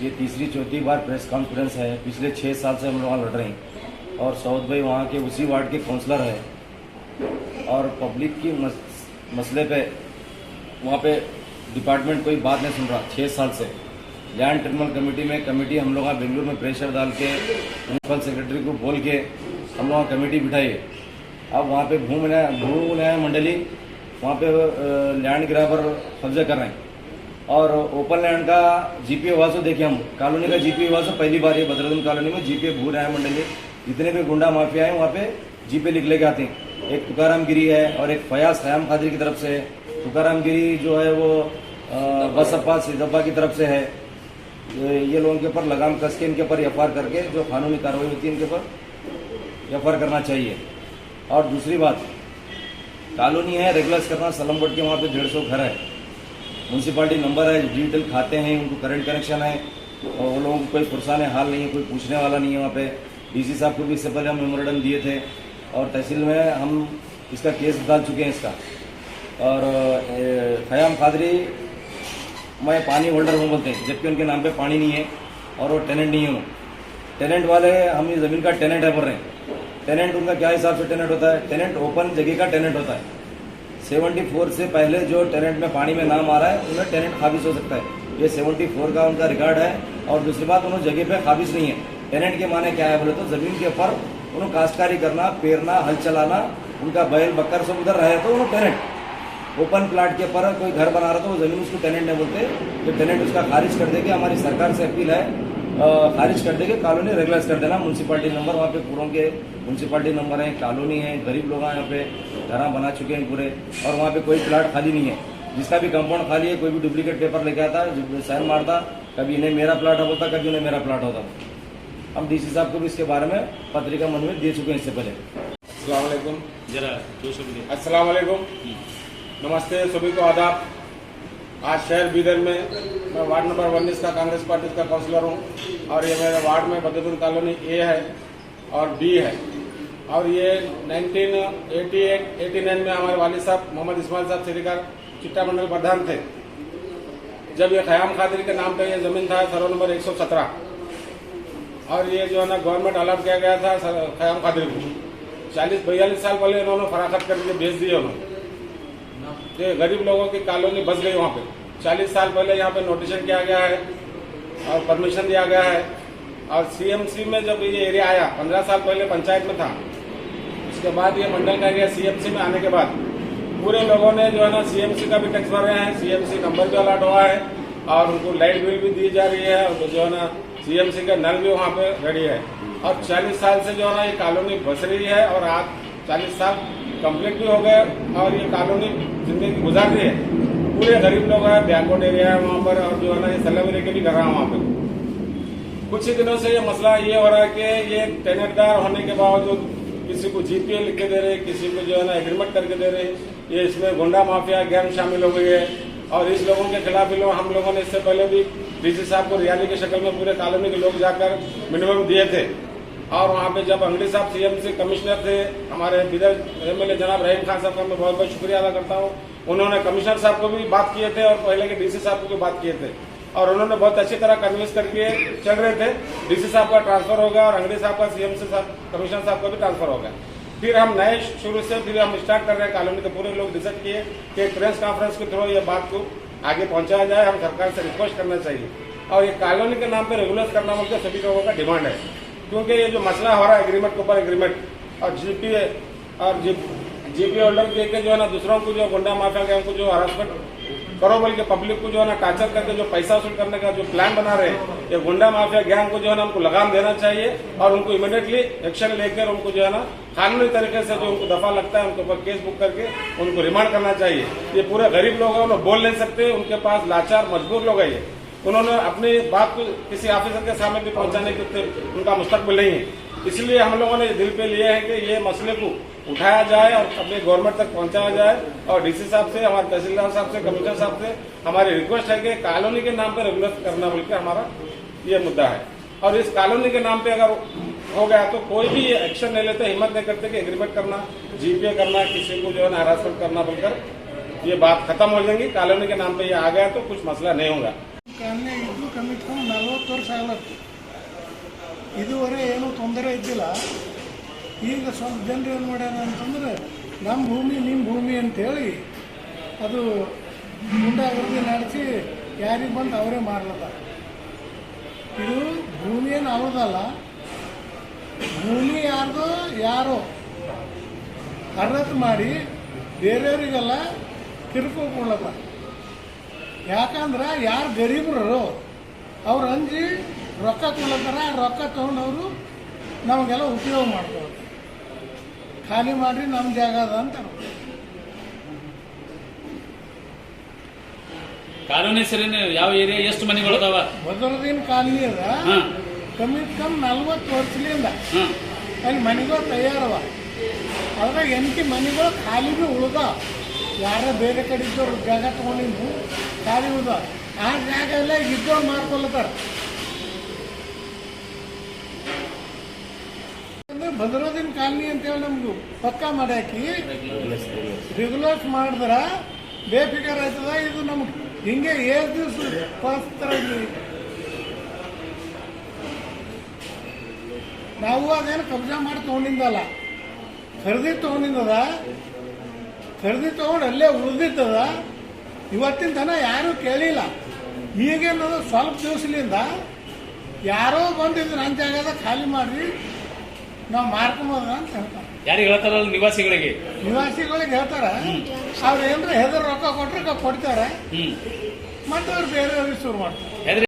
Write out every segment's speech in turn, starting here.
ये तीसरी चौथी बार प्रेस कॉन्फ्रेंस है। पिछले 6 साल से हम लोग वहाँ लड़ रहे हैं और सऊद भाई वहाँ के उसी वार्ड के काउंसलर है और पब्लिक की मसले पे वहाँ पे डिपार्टमेंट कोई बात नहीं सुन रहा। 6 साल से लैंड ट्रिब्यूनल कमेटी हम लोग बेंगलुरु में प्रेशर डाल के म्यूनसिपल सेक्रेटरी को बोल के हम लोग कमेटी बिठाई है। अब वहाँ पे भू न्याय मंडली वहाँ पे लैंड ग्रैबर कब्जा कर रहे हैं और ओपन लैंड का जीपीए वासो देखिए, हम कॉलोनी का जीपीए वासो पहली बार ये बदरुद्दीन कॉलोनी में जीपीए भू न्याय मंडली जितने भी गुंडा माफिया हैं वहाँ पे जीपीए लिख लेके आते हैं। एक तुकाराम गिरी है और एक फयाज खयाम खादरी की तरफ से है। तुकाराम गिरी जो है वो बसपा सिद्धप्पा की तरफ से है। ये लोगों के ऊपर लगाम कस के इनके ऊपर एफआईआर करके जो कानूनी कार्रवाई होती है इनके ऊपर एफआईआर करना चाहिए। और दूसरी बात, कॉलोनी है रेगुलर्स करना, सलम बोर्ड के वहाँ पे 150 घर है, म्यूनसिपालिटी नंबर है, डिजिटल खाते हैं, उनको करंट कनेक्शन है और वो लोगों को कोई पुरसाने हाल नहीं है, कोई पूछने वाला नहीं है। वहाँ पे डीसी साहब को भी इससे पहले हम मेमोरेंडम दिए थे और तहसील में हम इसका केस डाल चुके हैं इसका। और खयाम खादरी मैं पानी होल्डर हूँ बोलते हैं, जबकि उनके नाम पे पानी नहीं है और वो टेनेंट नहीं है। टेनेंट वाले हम इस ज़मीन का टेनेंट है बोल रहे हैं। टेनेंट उनका क्या हिसाब से टेनेंट होता है? टेनेंट ओपन जगह का टेनेंट होता है। 74 से पहले जो टेनेंट में पानी में नाम आ रहा है उन्हें टेनेंट खाबिज हो सकता है। ये 74 का उनका रिकॉर्ड है। और दूसरी बात, उन्होंने जगह पे खाबिज नहीं है। टेनेंट के माने क्या है बोले तो ज़मीन के ऊपर उन्होंने काश्तकारी करना, पेरना, हल चलाना, उनका बैल बकर सब उधर रहे तो उन्होंने टेनेंट। ओपन प्लाट के ऊपर कोई घर बना रहा तो वो ज़मीन उसको टेनेंट नहीं बोलते। तो टेनेंट उसका खारिज कर देंगे। हमारी सरकार से अपील है, खारिज कर देंगे, कॉलोनी रेगुलराइज कर देना। म्यूनसिपालिटी नंबर वहाँ पे पूरों के म्यूनसिपालिटी नंबर है, कॉलोनी है, गरीब लोग हैं यहाँ पे, घर बना चुके हैं पूरे और वहाँ पे कोई प्लाट खाली नहीं है। जिसका भी कंपाउंड खाली है कोई भी डुप्लीकेट पेपर लेके आता है, साइन मारता, कभी इन्हें मेरा प्लाट होता, कभी उन्हें मेरा प्लाट होता। हम डीसी साहब को भी इसके बारे में पत्रिका मन में दे चुके हैं इससे पहले। अस्सलाम वालेकुम, नमस्ते, सभी को आदाब। आज शहर बीदर में मैं वार्ड नंबर 19 का कांग्रेस पार्टी का काउंसलर हूँ और ये मेरे वार्ड में बदरुद्दीन कॉलोनी ए है और बी है। और ये 1988-89 में हमारे वालिद साहब मोहम्मद इस्माइल साहब श्रीकार चिट्टा मंडल प्रधान थे, जब ये खयाम खादरी के नाम पे ये जमीन था सर्वे नंबर 117 और ये जो है ना गवर्नमेंट अलॉट किया गया था खयाम खादरी को। 40-42 साल पहले इन्होंने फराखत करके भेज दिए उन्होंने। ये गरीब लोगों की कॉलोनी बस गई वहाँ पे। 40 साल पहले यहाँ पे नोटिशन किया गया है और परमिशन दिया गया है। और सीएमसी में जब ये एरिया आया 15 साल पहले पंचायत में था, उसके बाद ये मंडल का एरिया सीएमसी में आने के बाद पूरे लोगों ने जो है ना सीएमसी का भी टैक्स भर रहे हैं, सीएमसी नंबर भी अलॉट हुआ है और उनको लाइट बिल भी दी जा रही है और जो है ना सीएमसी का नल भी वहाँ पे रेडी है। और 40 साल से जो है ना ये कॉलोनी बस रही है और आज 40 साल कंप्लीट भी हो गए और ये कॉलोनी जिंदगी गुजार रही है। पूरे गरीब लोग हैं, बैकवर्ड एरिया है वहाँ पर और जो है ना ये सलम एरिया के भी घर रहा है वहाँ पे। कुछ ही दिनों से ये मसला ये हो रहा है कि ये टेनेटदार होने के बावजूद किसी को जीपीए लिख के दे रहे, किसी को जो है ना एग्रीमेंट करके दे रहे। ये इसमें गुंडा माफिया गैंग शामिल हो गई है और इस लोगों के खिलाफ हम लोगों ने इससे पहले भी डीसी साहब को रियाली की शक्ल में पूरे कॉलोनी के लोग जाकर मिनिमम दिए थे। और वहाँ पे जब अंगड़ी साहब सीएमसी कमिश्नर थे, हमारे बिदर एमएलए जनाब रहीम खान साहब का मैं बहुत बहुत शुक्रिया अदा करता हूँ। उन्होंने कमिश्नर साहब को भी बात किए थे और पहले के डीसी साहब को भी बात किए थे और उन्होंने बहुत अच्छी तरह कन्विंस करके चल रहे थे। डीसी साहब का ट्रांसफर होगा और अंगड़ी साहब का सीएमसी साहब कमिश्नर साहब का भी ट्रांसफर होगा। फिर हम नए शुरू से फिर हम स्टार्ट कर रहे हैं। कॉलोनी के पूरे लोग डिसाइड किए कि प्रेस कॉन्फ्रेंस के थ्रू ये बात को आगे पहुंचाया जाए। हम सरकार से रिक्वेस्ट करना चाहिए और ये कॉलोनी के नाम पे रेगुलर करना मुझे सभी लोगों का डिमांड है, क्योंकि ये जो मसला हो रहा है एग्रीमेंट के ऊपर एग्रीमेंट और जीपीए और जीपीए होल्डर के जो है ना दूसरों को जो गुंडा माफिया के उनको जो हरासमेंट करो बोल के पब्लिक को जो है ना टार्चर करके जो पैसा वसूल करने का जो प्लान बना रहे हैं, ये गुंडा माफिया गैंग को जो है ना उनको लगाम देना चाहिए और उनको इमीडिएटली एक्शन लेकर उनको जो है ना कानूनी तरीके से जो उनको दफा लगता है उनके ऊपर केस बुक करके उनको रिमांड करना चाहिए। ये पूरे गरीब लोग हैं, उन्हें बोल नहीं सकते, उनके पास लाचार मजबूर लोग है। ये उन्होंने अपनी बात को किसी ऑफिसर के सामने भी पहुंचाने के उनका मुस्तकबिल नहीं है। इसलिए हम लोगों ने दिल पे लिए है कि ये मसले को उठाया जाए और अपने गवर्नमेंट तक पहुंचाया जाए। और डीसी साहब से, हमारे तहसीलदार साहब से, कमिश्नर साहब से हमारी रिक्वेस्ट है कि कॉलोनी के नाम पर रेगुलर करना बोलकर हमारा ये मुद्दा है। और इस कॉलोनी के नाम पे अगर हो गया तो कोई भी एक्शन नहीं लेते, हिम्मत नहीं करते कि एग्रीमेंट करना, जीपीए करना, किसी को जो है ना हरासमेंट करना बोलकर ये बात खत्म हो जाएंगी। कॉलोनी के नाम पे ये आ गया तो कुछ मसला नहीं होगा। ಕ್ಯಾನ್ಯಾಗ ಇದ್ದು ಕಮಿಟ್ ಕಮ್ಮಿ 40 ವರ್ಷ ಆಗ್ಲತ್ತು. ಇದುವರೆ ಏನೂ ತೊಂದರೆ ಇದ್ದಿಲ್ಲ. ಈಗ ಸ್ವಲ್ಪ ಜನರು ಏನು ಮಾಡ್ಯಾರ ಅಂತಂದ್ರೆ ನಮ್ಮ ಭೂಮಿ ನಿಮ್ಮ ಭೂಮಿ ಅಂತೇಳಿ ಅದು ಗುಂಡಾಗರ್ದಿ ನಡೆಸಿ ಯಾರಿಗೆ ಬಂದು ಅವರೇ ಮಾರ್ಲದ. ಇದು ಭೂಮಿ ಏನು ಅವ್ರದಲ್ಲ, ಭೂಮಿ ಯಾರ್ದೋ ಯಾರೋ ಅರ್ಹತೆ ಮಾಡಿ ಬೇರೆಯವರಿಗೆಲ್ಲ ಕಿರುಕುಳ ಕೊಡ್ಲತ್ತ. ಯಾಕಂದ್ರೆ ಯಾರು ಗರೀಬರು ಅವ್ರು ಅಂಜಿ ರೊಕ್ಕ ಕೊಡ್ಲತ್ತಾರ, ರೊಕ್ಕ ತೊಗೊಂಡವರು ನಮಗೆಲ್ಲ ಉಪಯೋಗ ಮಾಡ್ತಾರೆ. ಖಾಲಿ ಮಾಡ್ರಿ ನಮ್ಮ ಜಾಗ ಅದ ಅಂತಾರೆ. ಕಾಲೋನಿ ಸರಿ ಯಾವ ಏರಿಯಾ ಎಷ್ಟು ಮನೆಗಳು ಅದಾವ? ಬದರದಿನ ಕಾಲನಿ ಅದ. ಕಮ್ಮಿತ್ ಕಮ್ಮಿ 40 ವರ್ಷದಿಂದ ಅಲ್ಲಿ ಮನೆಗಳು ತಯಾರವ. ಅದ್ರಾಗ ಎಂಟಿ ಮನೆಗಳು ಖಾಲಿನೂ ಉಳ್ದ. ಯಾರ ಬೇರೆ ಕಡೆ ಇದ್ದವ್ರು ಜಾಗ ತೊಗೊಂಡಿದ್ದು ಖಾಲಿ ಉಳ್ದ. ಆ ಜಾಗ ಎಲ್ಲ ಇದ್ದವ್ರು ಮಾಡ್ಕೊಳ್ತಾರ. ಭದ್ರೋದಿನ ಕಾಲನಿ ಅಂತೇಳಿ ನಮ್ದು ಪಕ್ಕ ಮಾಡ್ಯಾಕಿ ರೆಗ್ಯುಲರ್ಸ್ ಮಾಡಿದ್ರ ಬೇಫಿಕರ್ ಆಯ್ತದ. ಇದು ನಮ್ಗೆ ಹಿಂಗೆ ಏಳು ದಿವಸ ಪಸ್ತರಾಗಿ ನಾವು ಅದೇನು ಕಬ್ಜಾ ಮಾಡಿ ತೊಗೊಂಡಿದ್ದಲ್ಲ, ಖರೀದಿ ತೊಗೊಂಡಿದ್ದದ. ಖರೀದಿ ತೊಗೊಂಡು ಅಲ್ಲೇ ಉಳಿದಿದ್ದದ. ಇವತ್ತಿನ ತನ ಯಾರೂ ಕೇಳಿಲ್ಲ. ಈಗೇನದ ಸ್ವಲ್ಪ ದಿವಸಲಿಂದ ಯಾರೋ ಬಂದಿದ್ದು ನನ್ನ ಜಾಗದ ಖಾಲಿ ಮಾಡಿ ನಾವು ಮಾರ್ಕೊಂಬೋದ ಅಂತ ಹೇಳ್ತಾರೆ. ಯಾರಿಗೆ ಹೇಳ್ತಾರಲ್ಲ? ನಿವಾಸಿಗಳಿಗೆ. ನಿವಾಸಿಗಳಿಗೆ ಹೇಳ್ತಾರ. ಅವ್ರು ಏನ್ರ ಹೆದರ್ ರೊಕ್ಕ ಕೊಟ್ರೆ ಕೊಡ್ತಾರೆ, ಮತ್ತೆ ಅವ್ರು ಬೇರೆಯವ್ರಿಗೆ ಶುರು ಮಾಡ್ತಾರೆ.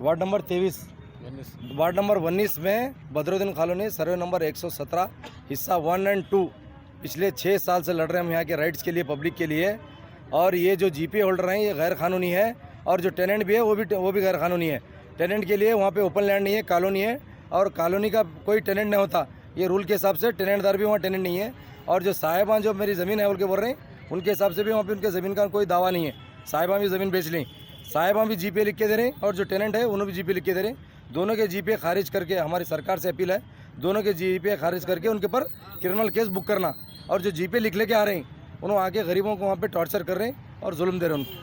वार्ड नंबर 23 वार्ड नंबर 19 में बदरुद्दीन कॉलोनी सर्वे नंबर 117 हिस्सा 1 और 2 पिछले 6 साल से लड़ रहे हैं हम यहाँ के राइट्स के लिए, पब्लिक के लिए। और ये जो जीपी होल्डर हैं ये गैर कानूनी है, और जो टेनेंट भी है वो भी गैर कानूनी है। टेनेंट के लिए वहाँ पे ओपन लैंड नहीं है, कॉलोनी है, और कॉलोनी का कोई टेनेंट नहीं होता। ये रूल के हिसाब से टेनेंटदार भी वहाँ टेनेंट नहीं है। और जो साहिबान जो मेरी ज़मीन है बोल के बोल रहे हैं, उनके हिसाब से भी वहाँ पे उनके ज़मीन का कोई दावा नहीं है। साहिबान भी ज़मीन बेच ली, साहिबान भी जीपे लिख के दे रहे हैं, और जो टेनेंट है उन्होंने भी जीपे लिख के दे रहे हैं। दोनों के जीपे खारिज करके, हमारी सरकार से अपील है, दोनों के जीपे खारिज करके उनके ऊपर क्रिमिनल केस बुक करना। और जो जीपे लिख लेके आ रहे हैं उन्होंने आके गरीबों को वहाँ पे टॉर्चर कर रहे हैं और जुल्म दे रहे हैं उनको।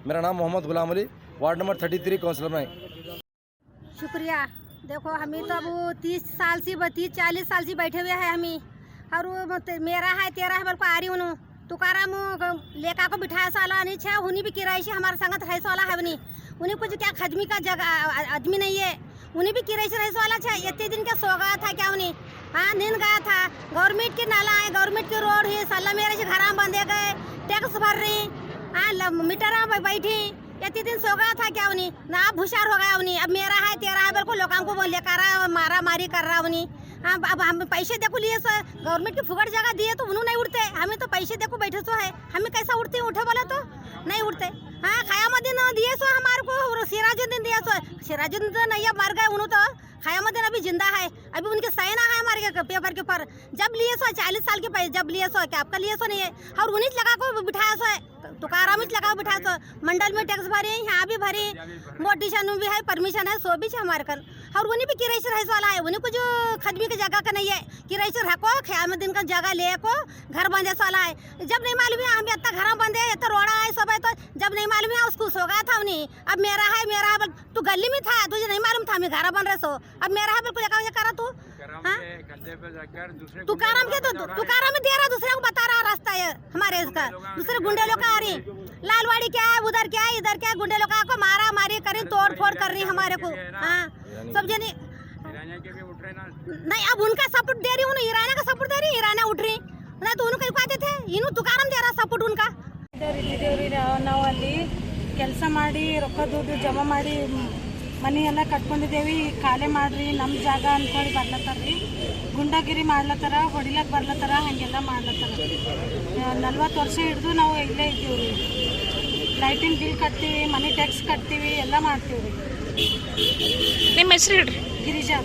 मेरा नाम Mohammad Ghulam Ali, ward number 33 counsellor में। शुक्रिया। देखो हमें तो अब 30-40 साल से बैठे हुए हैं हमें, और मेरा है तेरा है बल्कि आ रही हूँ तुकाराम लेका को बिठाया साला नहीं छे, उन्हीं भी किराए से हमारे संगत रह वाला है बनी। उन्हीं कुछ क्या खदमी का जगह आदमी नहीं है, उन्हीं भी किराए से रह वाला है। इतने दिन का सो गया था क्या उन्हीं, हाँ नींद गया था। गवर्नमेंट के नाला है, गवर्नमेंट की रोड है, साला मेरे से घर बंधे गए, टैक्स भर रही, हाँ मीटर बैठी। इतने दिन सो गया था क्या उन्हीं ना, अब हुशार हो गया उन्हीं। अब मेरा है तेरा है बिल्कुल लोगों को लेकर मारा मारी कर रहा उन्हीं। हाँ अब हम पैसे देखो लिए सो गवर्नमेंट की फुकट जगह दिए तो उन्होंने नहीं उठते, हमें तो पैसे देखो बैठे सो है, हमें कैसा उठते उठे बोले तो नहीं उठते। हाँ खयामुद्दीन दिए सो हमारे को, सिराजुद्दीन दिया सो, सिराजुद्दीन तो नहीं मर गए, उन्होंने तो खयामुद्दीन अभी जिंदा है, अभी उनके साइन है हमारे पेपर के ऊपर। जब लिए सो 40 साल के पैसे जब लिए सो, क्या आपका लिए सो नहीं है, और उन्हीं लगा को बिठाया सो है, तुकाराम ही लगा बिठाया सो, मंडल में टैक्स भरे, यहाँ भी भरे, मोटिशन भी है, परमिशन है, सो भी है हमारे कन, और उन्हीं भी किराए से रह वाला है, उन्हीं को जो खदमी की जगह का नहीं है, किराए से रखो खयामुद्दीन का जगह ले को घर बंदे वाला है। जब नहीं मालूम है हम इतना घर बंदे इतना रोड़ा है सब है, तो जब नहीं मालूम है उसको सो गया था उन्हीं, अब मेरा है बोल, तू गली में था, तुझे नहीं मालूम था, मैं घर बन रहे सो, अब मेरा है बिल्कुल ये करा तू। हाँ तू काराम के तू काराम दे रहा, दूसरे को बता रहा रास्ता है हमारे इसका, दूसरे गुंडे लोग आ रही, लालवाड़ी क्या है, उधर क्या है, इधर क्या है, गुंडे लोग को मारा मारी करी, तोड़ फोड़ कर रही हमारे को। हाँ सब जनी नहीं, अब उनका सपोर्ट दे रही हूँ, ईराना का सपोर्ट दे रही, ईराना उठ रही नहीं तो उनको कहते थे, इन्हों तुकाराम दे रहा सपोर्ट उनका। ಇದ್ದೇವ್ರಿ ನಾವು ಅಲ್ಲಿ ಕೆಲಸ ಮಾಡಿ ರೊಕ್ಕ ದುಡ್ಡು ಜಮಾ ಮಾಡಿ ಮನೆ ಎಲ್ಲ ಕಟ್ಕೊಂಡಿದ್ದೇವೆ, ಖಾಲಿ ಮಾಡ್ರಿ ನಮ್ಮ ಜಾಗ ಅಂದ್ಕೊಳ್ಳಿ ಬರ್ಲತ್ತಾರ್ರಿ, ಗುಂಡಾಗಿರಿ ಮಾಡ್ಲತ್ತಾರ, ಹೊಡಿಲಕ್ಕೆ ಬರ್ಲತ್ತಾರ, ಹಾಗೆಲ್ಲ ಮಾಡ್ಲತ್ತಾರ। 40 ವರ್ಷ ಹಿಡಿದು ನಾವು ಇಲ್ಲೇ ಇದ್ದೀವ್ರಿ, ಲೈಟಿನ ಬಿಲ್ ಕಟ್ತೀವಿ, ಮನೆ ಟ್ಯಾಕ್ಸ್ ಕಟ್ತೀವಿ, ಎಲ್ಲ ಮಾಡ್ತೀವ್ರಿ। ನಿಮ್ಮ ಹೆಸರು ಹೇಳ್ರಿ? ಗಿರಿಜಾ.